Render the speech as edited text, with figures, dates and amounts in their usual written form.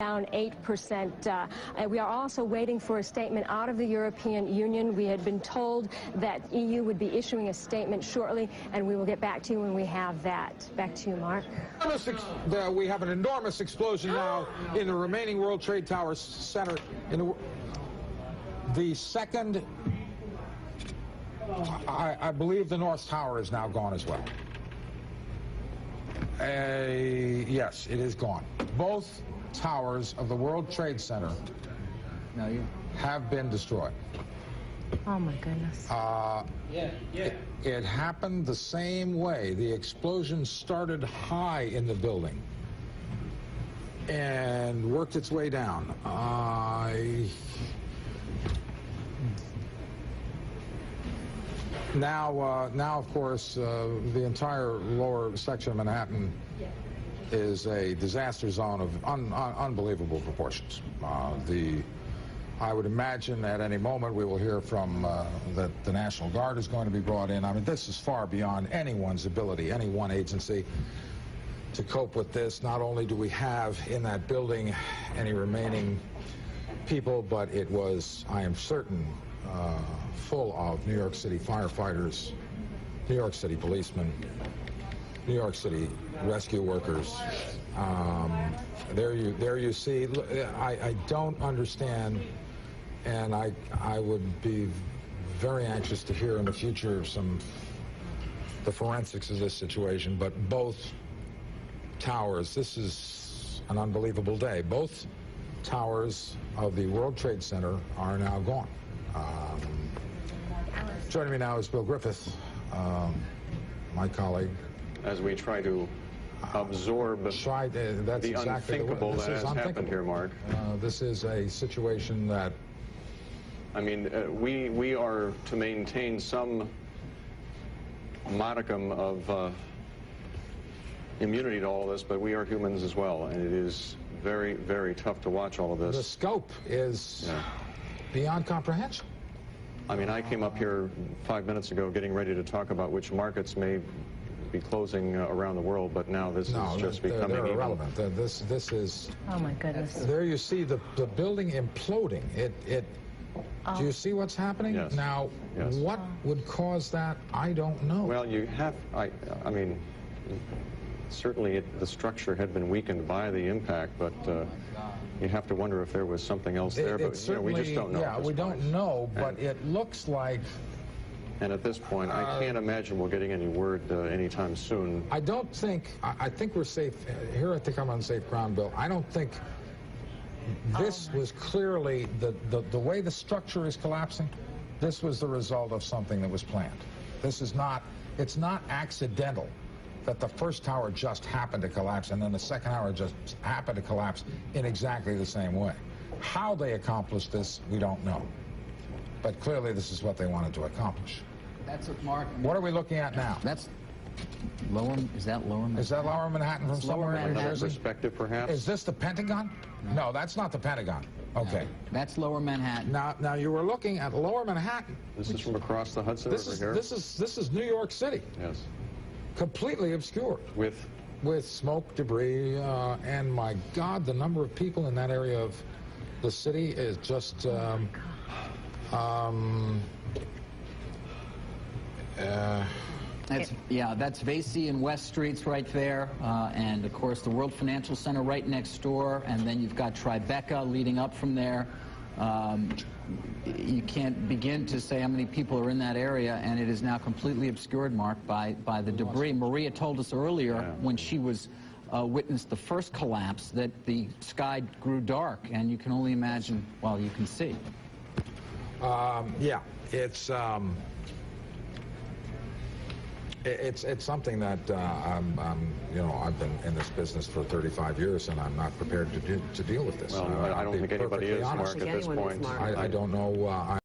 down 8%. We are also waiting for a statement out of the European Union. We had been told that EU would be issuing a statement shortly, and we will get back to you when we have that. Back to you, Mark. We have an enormous explosion now in the remaining World Trade Tower Center. The second, I believe the North Tower is now gone as well. Yes, it is gone. Both towers of the World Trade Center have been destroyed. Oh, my goodness. It happened the same way. The explosion started high in the building and worked its way down. Now, of course, the entire lower section of Manhattan is a disaster zone of unbelievable proportions. I would imagine at any moment we will hear from that the National Guard is going to be brought in. I mean, this is far beyond anyone's ability, any one agency, to cope with this. Not only do we have in that building any remaining people, but it was, I am certain, full of New York City firefighters, New York City policemen, New York City rescue workers. There you see. I don't understand, and I would be very anxious to hear in the future the forensics of this situation. But both towers, this is an unbelievable day. Both towers of the World Trade Center are now gone. Joining me now is Bill Griffith, my colleague. As we try to absorb the unthinkable that has happened here, Mark. This is a situation that... I mean, we are to maintain some modicum of immunity to all of this, but we are humans as well, and it is very, very tough to watch all of this. The scope is beyond comprehension. I mean, I came up here 5 minutes ago getting ready to talk about which markets may be closing around the world, but now this is just becoming they're irrelevant. This is... Oh, my goodness. There you see the building imploding. Do you see what's happening? Yes. Now, what would cause that? I don't know. Well, you have... I mean, certainly the structure had been weakened by the impact, but you have to wonder if there was something else there. But we just don't know. Yeah, we don't know, but it looks like... And at this point, I can't imagine we're getting any word anytime soon. I don't think... I think we're safe. Here I think I'm on safe ground, Bill. I don't think this was clearly... The way the structure is collapsing, this was the result of something that was planned. This is not... It's not accidental that the first tower just happened to collapse and then the second tower just happened to collapse in exactly the same way. How they accomplished this, we don't know. But clearly this is what they wanted to accomplish. That's what, Mark. What are we looking at now? That's lower. Is that lower Manhattan? Is that lower Manhattan from somewhere in New Jersey? Perspective, perhaps? Is this the Pentagon? No, that's not the Pentagon. Okay. No, that's lower Manhattan. Now you were looking at lower Manhattan. This is from across the Hudson River here? This is New York City. Yes. Completely obscured. With smoke, debris, and my God, the number of people in that area of the city is just... that's Vesey and West Streets right there, and of course the World Financial Center right next door, and then you've got Tribeca leading up from there. You can't begin to say how many people are in that area, and it is now completely obscured, Mark, by the debris. Maria told us earlier when she was witnessed the first collapse that the sky grew dark, and you can only imagine, well, you can see. It's something that I've been in this business for 35 years, and I'm not prepared to deal with this. Well, I don't think anybody is, Mark, at this point. I don't know.